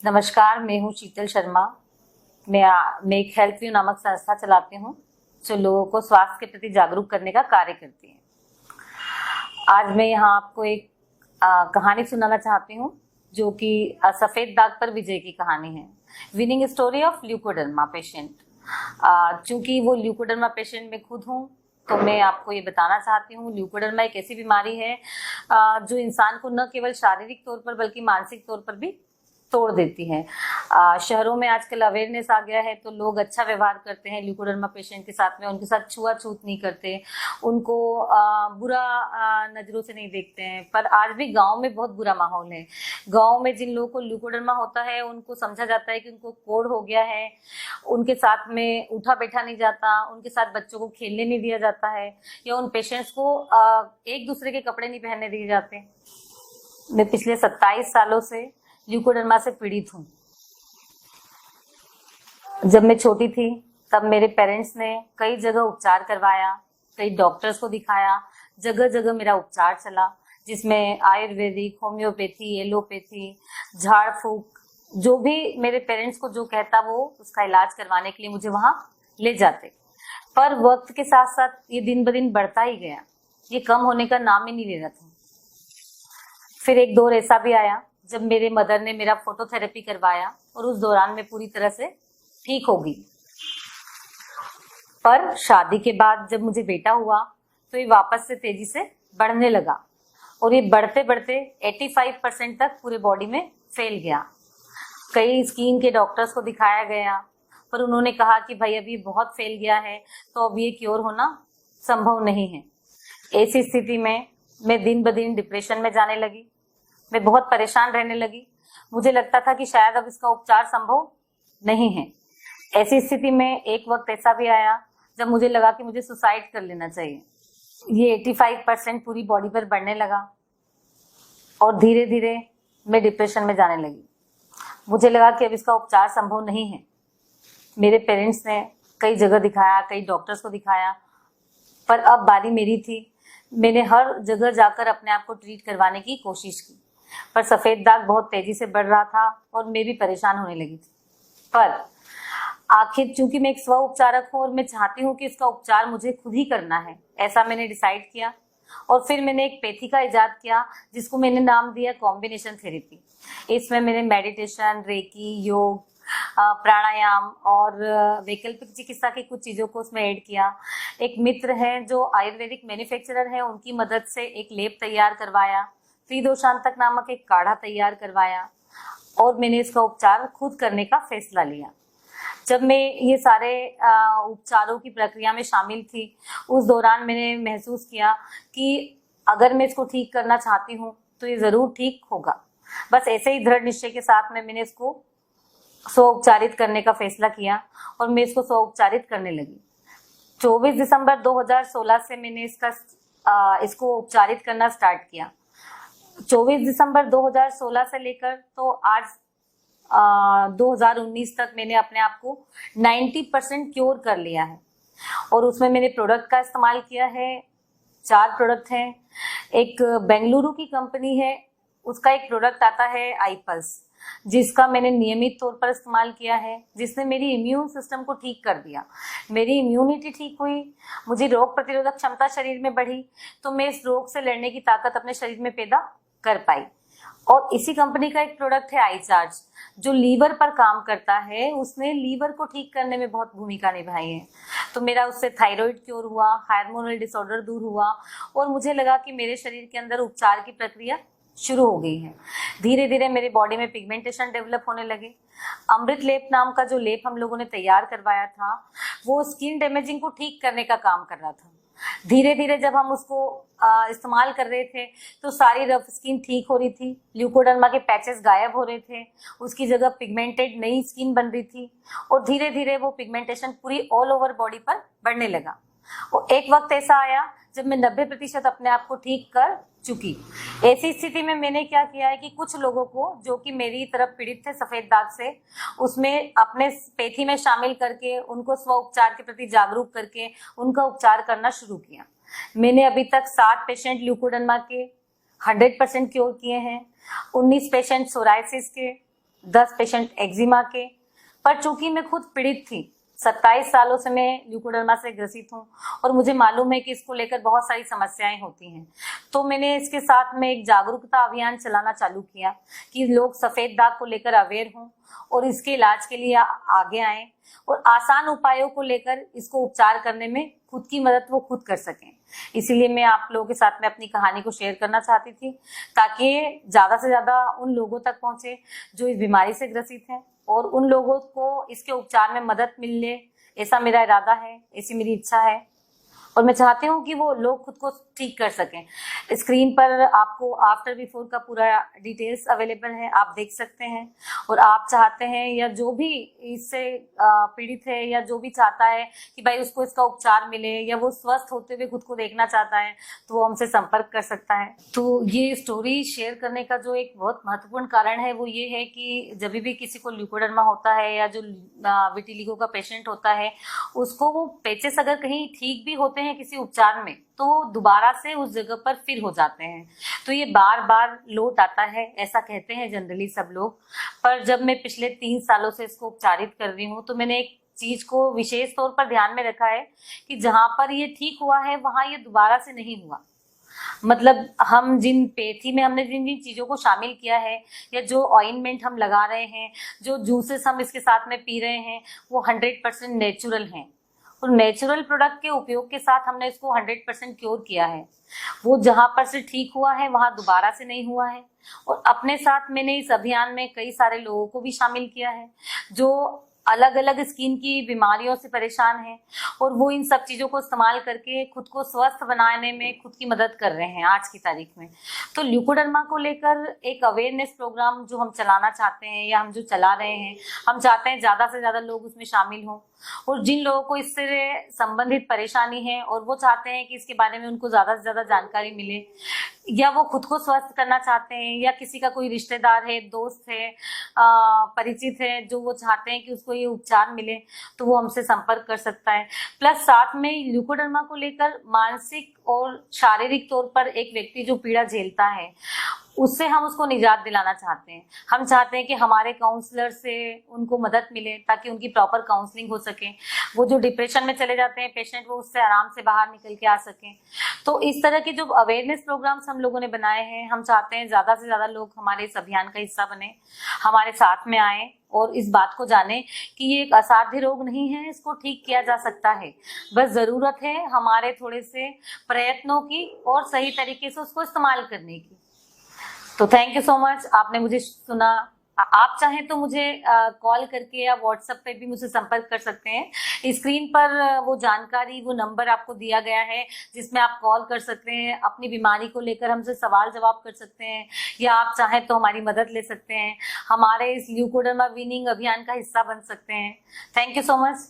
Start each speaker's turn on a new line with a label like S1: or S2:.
S1: नमस्कार, मैं हूँ शीतल शर्मा। मैं एक हेल्थ व्यू नामक संस्था चलाती हूँ जो लोगों को स्वास्थ्य के प्रति जागरूक करने का कार्य करती है। आज मैं यहाँ आपको एक कहानी सुनाना चाहती हूँ जो कि सफेद दाग पर विजय की कहानी है। Winning story of leucoderma patient. चूंकि वो ल्यूकोडर्मा पेशेंट मैं खुद हूँ तो मैं आपको ये बताना चाहती हूँ। ल्यूकोडर्मा एक ऐसी बीमारी है जो इंसान को न केवल शारीरिक तौर पर बल्कि मानसिक तौर पर भी तोड़ देती है। शहरों में आजकल अवेयरनेस आ गया है तो लोग अच्छा व्यवहार करते हैं ल्यूकोडर्मा पेशेंट के साथ में। उनके साथ छुआछूत नहीं करते, उनको बुरा नजरों से नहीं देखते हैं। पर आज भी गांव में बहुत बुरा माहौल है। गांव में जिन लोगों को ल्यूकोडर्मा होता है उनको समझा जाता है कि उनको कोढ़ हो गया है, उनके साथ में उठा बैठा नहीं जाता, उनके साथ बच्चों को खेलने नहीं दिया जाता है, या उन पेशेंट्स को एक दूसरे के कपड़े नहीं पहनने दिए जाते। मैं पिछले 27 सालों से ल्यूकोडर्मा से पीड़ित हूँ। जब मैं छोटी थी तब मेरे पेरेंट्स ने कई जगह उपचार करवाया, कई डॉक्टर्स को दिखाया, जगह जगह मेरा उपचार चला, जिसमें आयुर्वेदिक, होम्योपैथी, एलोपैथी, झाड़ फूक, जो भी मेरे पेरेंट्स को जो कहता वो उसका इलाज करवाने के लिए मुझे वहां ले जाते। पर वक्त के साथ साथ ये दिन ब दिन बढ़ता ही गया, ये कम होने का नाम ही नहीं ले रहा था। फिर एक दौर ऐसा भी आया जब मेरे मदर ने मेरा फोटोथेरेपी करवाया और उस दौरान मैं पूरी तरह से ठीक हो गई। पर शादी के बाद जब मुझे बेटा हुआ तो ये वापस से तेजी से बढ़ने लगा और ये बढ़ते बढ़ते 85% तक पूरे बॉडी में फैल गया। कई स्किन के डॉक्टर्स को दिखाया गया पर उन्होंने कहा कि भाई अभी बहुत फैल गया है तो अब ये क्योर होना संभव नहीं है। ऐसी स्थिति में मैं दिन ब दिन डिप्रेशन में जाने लगी, मैं बहुत परेशान रहने लगी। मुझे लगता था कि शायद अब इसका उपचार संभव नहीं है। ऐसी स्थिति में एक वक्त ऐसा भी आया जब मुझे लगा कि मुझे सुसाइड कर लेना चाहिए। ये 85% पूरी बॉडी पर बढ़ने लगा और धीरे धीरे मैं डिप्रेशन में जाने लगी। मुझे लगा कि अब इसका उपचार संभव नहीं है। मेरे पेरेंट्स ने कई जगह दिखाया, कई डॉक्टर्स को दिखाया, पर अब बारी मेरी थी। मैंने हर जगह जाकर अपने आप को ट्रीट करवाने की कोशिश की, पर सफेद दाग बहुत तेजी से बढ़ रहा था और मैं भी परेशान होने लगी थी। पर आखिर चूंकि मैं एक स्व उपचारक हूँ और मैं चाहती हूँ कि इसका उपचार मुझे खुद ही करना है, ऐसा मैंने डिसाइड किया। और फिर मैंने एक पैथी का इजाद किया जिसको मैंने नाम दिया कॉम्बिनेशन थेरेपी। इसमें मैंने मेडिटेशन, रेकी, योग, प्राणायाम और वैकल्पिक चिकित्सा की कुछ चीजों को उसमें ऐड किया। एक मित्र है जो आयुर्वेदिक मैन्युफैक्चरर है, उनकी मदद से एक लेप तैयार करवाया, त्रिदोषांतक नामक एक काढ़ा तैयार करवाया और मैंने इसका उपचार खुद करने का फैसला लिया। जब मैं ये सारे उपचारों की प्रक्रिया में शामिल थी उस दौरान मैंने महसूस किया कि अगर मैं इसको ठीक करना चाहती हूँ तो ये जरूर ठीक होगा। बस ऐसे ही दृढ़ निश्चय के साथ में मैंने इसको स्वउपचारित करने का फैसला किया और मैं इसको स्वउपचारित करने लगी। 24 दिसंबर 2016 से मैंने इसको उपचारित करना स्टार्ट किया। 24 दिसंबर 2016 से लेकर तो आज 2019 तक मैंने अपने आप को 90% क्योर कर लिया है। और उसमें मैंने प्रोडक्ट का इस्तेमाल किया है। 4 प्रोडक्ट हैं। एक बेंगलुरु की कंपनी है, उसका एक प्रोडक्ट आता है आईपल्स, जिसका मैंने नियमित तौर पर इस्तेमाल किया है, जिसने मेरी इम्यून सिस्टम को ठीक कर दिया। मेरी इम्यूनिटी ठीक हुई, मुझे रोग प्रतिरोधक क्षमता शरीर में बढ़ी, तो मैं इस रोग से लड़ने की ताकत अपने शरीर में पैदा कर पाई। और इसी कंपनी का एक प्रोडक्ट है आई चार्ज, जो लीवर पर काम करता है। उसने लीवर को ठीक करने में बहुत भूमिका निभाई है। तो मेरा उससे थायराइड क्योर हुआ, हार्मोनल डिसऑर्डर दूर हुआ और मुझे लगा कि मेरे शरीर के अंदर उपचार की प्रक्रिया शुरू हो गई है। धीरे धीरे मेरे बॉडी में पिगमेंटेशन डेवलप होने लगे। अमृत लेप नाम का जो लेप हम लोगों ने तैयार करवाया था वो स्किन डैमेजिंग को ठीक करने का काम कर रहा था। धीरे धीरे जब हम उसको इस्तेमाल कर रहे थे तो सारी रफ स्किन ठीक हो रही थी, ल्यूकोडर्मा के पैचेस गायब हो रहे थे, उसकी जगह पिगमेंटेड नई स्किन बन रही थी और धीरे धीरे वो पिगमेंटेशन पूरी ऑल ओवर बॉडी पर बढ़ने लगा। और एक वक्त ऐसा आया जब मैं 90% अपने आप को ठीक कर चुकी। ऐसी स्थिति में मैंने क्या किया है कि कुछ लोगों को जो कि मेरी तरफ पीड़ित थे सफेद दाग से, उसमें अपने पैथी में शामिल करके उनको स्व उपचार के प्रति जागरूक करके उनका उपचार करना शुरू किया। मैंने अभी तक 7 पेशेंट ल्यूकोडर्मा के 100% क्योर किए हैं, 19 पेशेंट सोराइसिस के, 10 पेशेंट एक्जिमा के। पर चूंकि मैं खुद पीड़ित थी, 27 सालों से मैं ल्यूकोडर्मा से ग्रसित हूँ और मुझे मालूम है कि इसको लेकर बहुत सारी समस्याएं होती हैं, तो मैंने इसके साथ में एक जागरूकता अभियान चलाना चालू किया कि लोग सफेद दाग को लेकर अवेयर हों और इसके इलाज के लिए आगे आएं और आसान उपायों को लेकर इसको उपचार करने में खुद की मदद वो खुद कर सकें। इसीलिए मैं आप लोगों के साथ में अपनी कहानी को शेयर करना चाहती थी, ताकि ज्यादा से ज्यादा उन लोगों तक पहुंचे जो इस बीमारी से ग्रसित हैं और उन लोगों को इसके उपचार में मदद मिले। ऐसा मेरा इरादा है, ऐसी मेरी इच्छा है और मैं चाहती हूँ कि वो लोग खुद को ठीक कर सकें। स्क्रीन पर आपको आफ्टर बिफोर का पूरा डिटेल्स अवेलेबल है, आप देख सकते हैं। और आप चाहते हैं या जो भी इससे पीड़ित है या जो भी चाहता है कि भाई उसको इसका उपचार मिले या वो स्वस्थ होते हुए खुद को देखना चाहता है, तो वो हमसे संपर्क कर सकता है। तो ये स्टोरी शेयर करने का जो एक बहुत महत्वपूर्ण कारण है वो ये है कि जब भी किसी को ल्यूकोडर्मा होता है या जो विटिलिगो का पेशेंट होता है, उसको वो पैचेस अगर कहीं ठीक भी होते हैं किसी उपचार में, तो दोबारा से उस जगह पर फिर हो जाते हैं। तो ये बार बार लौट आता है, ऐसा कहते हैं जनरली सब लोग। पर जब मैं पिछले 3 सालों से इसको उपचारित कर रही हूँ, तो मैंने एक चीज को विशेष तौर पर ध्यान में रखा है कि जहां पर ये ठीक हुआ है वहां ये दोबारा से नहीं हुआ। मतलब हम जिन पेथी में हमने जिन जिन चीजों को शामिल किया है या जो ऑइंटमेंट हम लगा रहे हैं, जो जूसेस हम इसके साथ में पी रहे हैं, वो 100% नेचुरल हैं और नेचुरल प्रोडक्ट के उपयोग के साथ हमने इसको 100% क्योर किया है। वो जहां पर से ठीक हुआ है वहां दोबारा से नहीं हुआ है। और अपने साथ मैंने इस अभियान में कई सारे लोगों को भी शामिल किया है जो अलग अलग स्किन की बीमारियों से परेशान हैं और वो इन सब चीजों को इस्तेमाल करके खुद को स्वस्थ बनाने में खुद की मदद कर रहे हैं आज की तारीख में। तो ल्यूकोडर्मा को लेकर एक अवेयरनेस प्रोग्राम जो हम चलाना चाहते हैं या हम जो चला रहे हैं, हम चाहते हैं ज्यादा से ज्यादा लोग उसमें शामिल हों और जिन लोगों को इससे संबंधित परेशानी है और वो चाहते हैं कि इसके बारे में उनको ज्यादा से ज्यादा जानकारी मिले या वो खुद को स्वस्थ करना चाहते हैं या किसी का कोई रिश्तेदार है, दोस्त है, परिचित है जो वो चाहते हैं कि उसको ये उपचार मिले, तो वो हमसे संपर्क कर सकता है। प्लस साथ में ल्यूकोडर्मा को लेकर मानसिक और शारीरिक तौर पर एक व्यक्ति जो पीड़ा झेलता है उससे हम उसको निजात दिलाना चाहते हैं। हम चाहते हैं कि हमारे काउंसलर से उनको मदद मिले ताकि उनकी प्रॉपर काउंसलिंग हो सके। वो जो डिप्रेशन में चले जाते हैं पेशेंट, वो उससे आराम से बाहर निकल के आ सकें। तो इस तरह के जो अवेयरनेस प्रोग्राम्स हम लोगों ने बनाए हैं, हम चाहते हैं ज्यादा से ज्यादा लोग हमारे इस अभियान का हिस्सा बने, हमारे साथ में आए और इस बात को जाने कि ये एक असाध्य रोग नहीं है, इसको ठीक किया जा सकता है। बस जरूरत है हमारे थोड़े से प्रयत्नों की और सही तरीके से उसको इस्तेमाल करने की। तो थैंक यू सो मच, आपने मुझे सुना। आप चाहें तो मुझे कॉल करके या व्हाट्सएप पे भी मुझे संपर्क कर सकते हैं। स्क्रीन पर वो जानकारी, वो नंबर आपको दिया गया है जिसमें आप कॉल कर सकते हैं, अपनी बीमारी को लेकर हमसे सवाल जवाब कर सकते हैं या आप चाहें तो हमारी मदद ले सकते हैं, हमारे इस ल्यूकोडर्मा विनिंग अभियान का हिस्सा बन सकते हैं। Thank you so much.